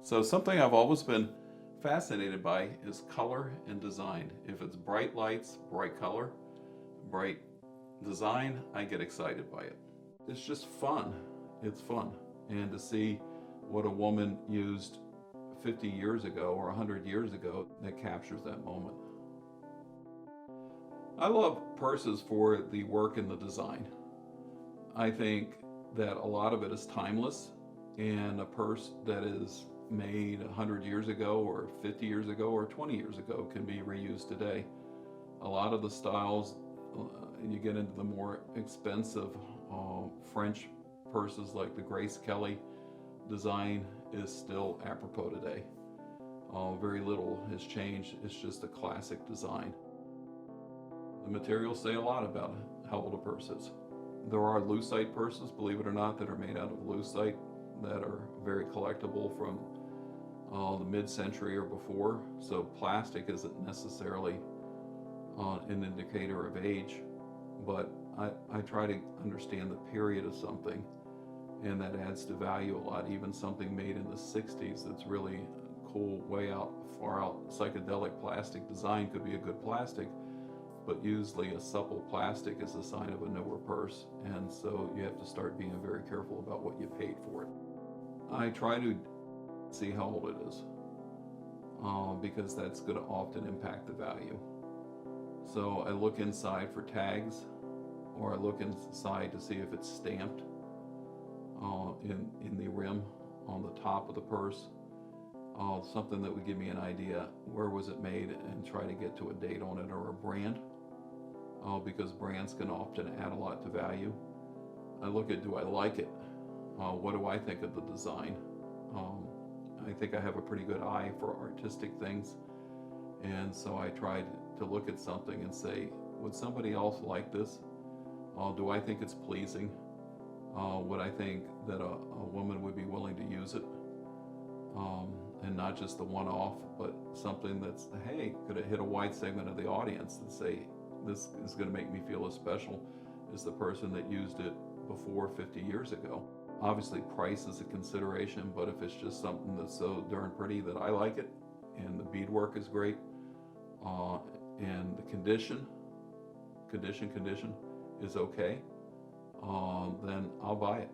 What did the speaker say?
So something I've always been fascinated by is color and design. If it's bright lights, bright color, bright design, I get excited by it. It's just fun. It's fun. And to see what a woman used 50 years ago or 100 years ago, that captures that moment. I love purses for the work and the design. I think that a lot of it is timeless, and a purse that is made 100 years ago or 50 years ago or 20 years ago can be reused today. A lot of the styles, you get into the more expensive French purses like the Grace Kelly design is still apropos today. Very little has changed. It's just a classic design. The materials say a lot about how old a purse is. There are lucite purses, believe it or not, that are made out of lucite that are very collectible from the mid-century or before. So plastic isn't necessarily an indicator of age, but I try to understand the period of something, and that adds to value a lot. Even something made in the 60s that's really cool, way out, far out, psychedelic plastic design could be a good plastic, but usually a supple plastic is a sign of a newer purse, and so you have to start being very careful about what you paid for it. I try to see how old it is, because that's going to often impact the value. So I look inside for tags, or I look inside to see if it's stamped in the rim on the top of the purse. Something that would give me an idea where was it made, and try to get to a date on it or a brand, because brands can often add a lot to value. I look at, do I like it? What do I think of the design? I think I have a pretty good eye for artistic things, and so I tried to look at something and say, would somebody else like this? Do I think it's pleasing? Would I think that a woman would be willing to use it? And not just the one-off, but something that's, hey, could it hit a wide segment of the audience and say, this is going to make me feel as special as the person that used it before 50 years ago. Obviously price is a consideration, but if it's just something that's so darn pretty that I like it, and the beadwork is great, and the condition is okay, then I'll buy it.